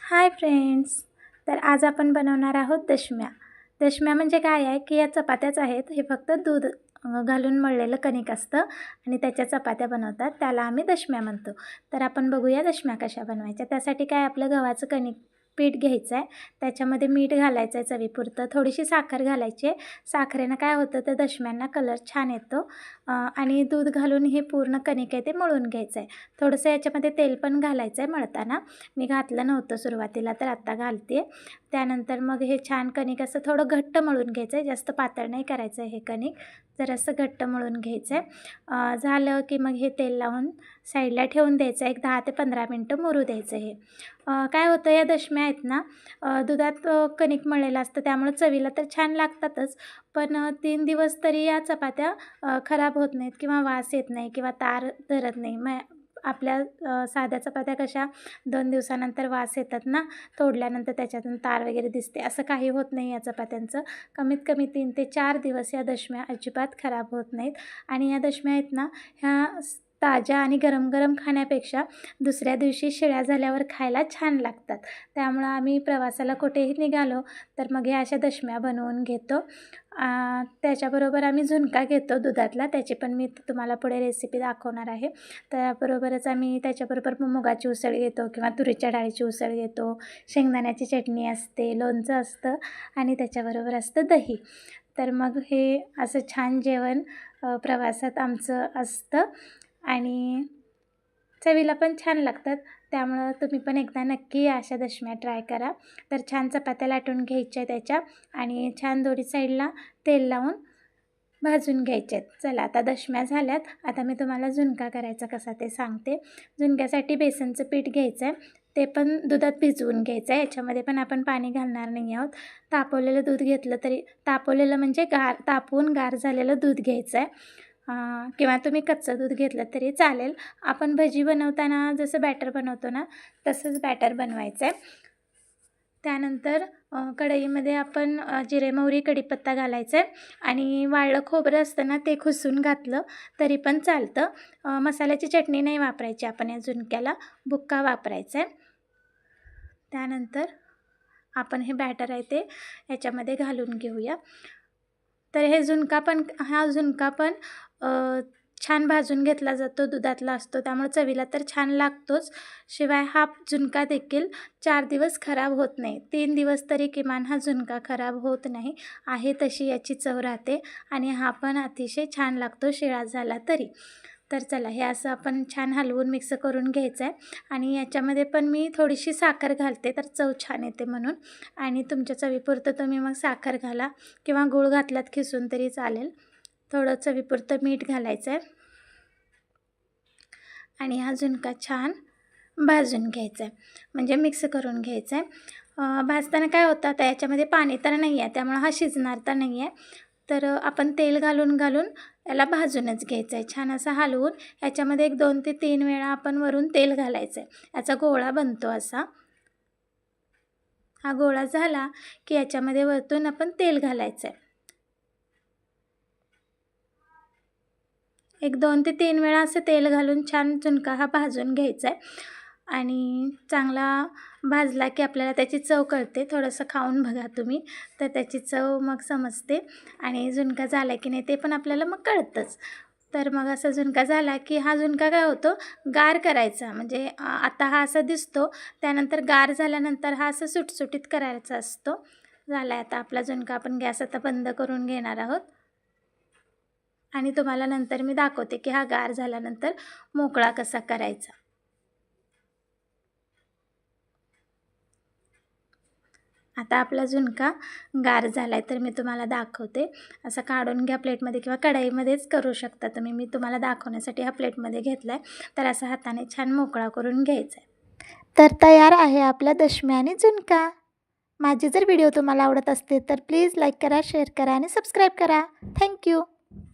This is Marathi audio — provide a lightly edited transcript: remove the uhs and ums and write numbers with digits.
Hi friends. तर आज आपण बनवणार आहोत दशम्या. दशम्या म्हणजे काय आहे की या चपात्याच आहेत. हे फक्त दूध घालून मळलेलं कणिक असतं आणि त्याच्या चपात्या बनवतात, त्याला आम्ही दशम्या म्हणतो. तर आपण बघूया दशम्या कशा बनवायच्या. त्यासाठी काय आपलं गव्हाचं कणिक पीठ घ्यायचं आहे, त्याच्यामध्ये मीठ घालायचं आहे चवीपुरतं, थोडीशी साखर घालायची आहे. साखरेनं काय होतं तर दशम्यांना कलर छान येतो. आणि दूध घालून हे पूर्ण कणिक आहे ते मळून घ्यायचं आहे. थोडंसं याच्यामध्ये तेल पण घालायचं आहे मळताना. मी घातलं नव्हतं सुरुवातीला, तर आत्ता घालते. त्यानंतर मग हे छान कणिक असं थोडं घट्ट मळून घ्यायचं आहे, जास्त पातळ नाही करायचं आहे हे कणिक, जरासं घट्ट मळून घ्यायचं आहे. झालं की मग हे तेल लावून साईडला ठेवून द्यायचं. एक 10 ते 15 मिनटं मुरू द्यायचं. हे काय होतं या दशम्या आहेत ना, दुधात कणिक मळलेलं असतं, त्यामुळे चवीला तर छान लागतातच, पण 3 दिवस तरी या चपात्या खराब होत नाहीत किंवा वास येत नाही किंवा तार धरत नाही. आपल्या साध्या चपात्या कशा 2 दिवसानंतर वास येतात ना, तोडल्यानंतर त्याच्यातून तार वगैरे दिसते, असं काही होत नाही या चपात्यांचं. कमीत कमी 3 ते 4 दिवस या दशम्या अजिबात खराब होत नाहीत. आणि या दशम्या आहेत ना, ह्या ताज्या आणि गरम गरम खाण्यापेक्षा दुसऱ्या दिवशी शिळ्या झाल्यावर खायला छान लागतात. त्यामुळं आम्ही प्रवासाला कुठेही निघालो तर मग ह्या अशा दशम्या बनवून घेतो. त्याच्याबरोबर आम्ही झुणका घेतो दुधातला, त्याची पण मी तुम्हाला पुढे रेसिपी दाखवणार आहे. त्याबरोबरच आम्ही त्याच्याबरोबर मुगाची उसळ घेतो किंवा तुरीच्या डाळीची उसळ घेतो, शेंगदाण्याची चटणी असते, लोणचं असतं आणि त्याच्याबरोबर असतं दही. तर मग हे असं छान जेवण प्रवासात आमचं असतं आणि चवीला पण छान लागतात. त्यामुळं तुम्ही पण एकदा नक्की अशा दशम्या ट्राय करा. तर छान चपात्या लाटून घ्यायच्या त्याच्या आणि छान दोन्ही साईडला तेल लावून भाजून घ्यायचे आहेत. चला आता दशम्या झाल्यात, आता मी तुम्हाला झुणका करायचा कसा ते सांगते. झुणक्यासाठी बेसनचं पीठ घ्यायचं आहे, ते पण दुधात भिजवून घ्यायचं आहे. याच्यामध्ये पण आपण पाणी घालणार नाही आहोत. तापवलेलं दूध घेतलं तरी, तापवलेलं म्हणजे तापवून गार झालेलं दूध घ्यायचं आहे. किंवा तुम्ही कच्चं दूध घेतलं तरी चालेल. आपण भजी बनवताना जसं बॅटर बनवतो ना, तसंच बॅटर बनवायचं आहे. त्यानंतर कढईमध्ये आपण जिरे मोहरी कढीपत्ता घालायचा आहे आणि वाळलं खोबरं असतं ना, ते खुसून घातलं तरी पण चालतं. मसाल्याची चटणी नाही वापरायची आपण या झुणक्याला, बुक्का वापरायचा आहे. त्यानंतर आपण हे बॅटर आहे ते याच्यामध्ये घालून घेऊया. तर हा झुणका पण छान भाजून घेतला जातो, दुधातला असतो, त्यामुळे चवीला तर छान लागतोच. शिवाय हा झुणका देखील 4 दिवस खराब होत नाही. 3 दिवस तरी किमान हा झुणका खराब होत नाही, आहे तशी याची चव राहते आणि हा पण अतिशय छान लागतो शिळा झाला तरी. तर चला हे असं आपण छान हलवून मिक्स करून घ्यायचं आहे आणि याच्यामध्ये पण मी थोडीशी साखर घालते, तर चव छान येते म्हणून. आणि तुमच्या चवीपुरतं तुम्ही मग साखर घाला किंवा गूळ घातलात खिसून तरी चालेल. थोडं चवीपुरतं मीठ घालायचं आहे आणि हा झुणका छान भाजून घ्यायचा आहे, म्हणजे मिक्स करून घ्यायचं आहे. भाजताना काय होतं, आता याच्यामध्ये पाणी तर नाही आहे, त्यामुळं हा शिजणार तर नाही आहे. तर आपण तेल घालून याला भाजूनच घ्यायचं आहे. छान असं हलवून याच्यामध्ये एक 2 ते 3 वेळा आपण वरून तेल घालायचं आहे. याचा गोळा बनतो असा. हा गोळा झाला की याच्यामध्ये वरतून आपण तेल घालायचं आहे. एक 2 ते 3 वेळा असं तेल घालून छान झुणका हा भाजून घ्यायचा आहे आणि चांगला भाजला की आपल्याला त्याची चव कळते. थोडंसं खाऊन बघा तुम्ही, तर त्याची चव मग समजते आणि झुणका झाला की नाही ते पण आपल्याला मग कळतंच. तर मग असा झुणका झाला की हा झुणका काय होतो, गार करायचा. म्हणजे आता हा असा दिसतो, त्यानंतर गार झाल्यानंतर हा असं सुटसुटीत करायचा असतो. झाला आहे आता आपला झुणका. आपण गॅस आता बंद करून घेणार आहोत आणि तुम्हाला नंतर मी दाखवते की हा गार झाल्यानंतर मोकळा कसा करायचा. आता आपला झुणका गार झाला आहे, तर मी तुम्हाला दाखवते. असं काढून घ्या प्लेटमध्ये किंवा कढईमध्येच करू शकता तुम्ही. मी तुम्हाला दाखवण्यासाठी हा प्लेटमध्ये घेतला आहे. तर असा हाताने छान मोकळा करून घ्यायचा आहे. तर तयार आहे आपला दशम्या आणि झुणका. माझे जर व्हिडिओ तुम्हाला आवडत असतील तर प्लीज लाईक करा, शेअर करा आणि सबस्क्राईब करा. थँक्यू.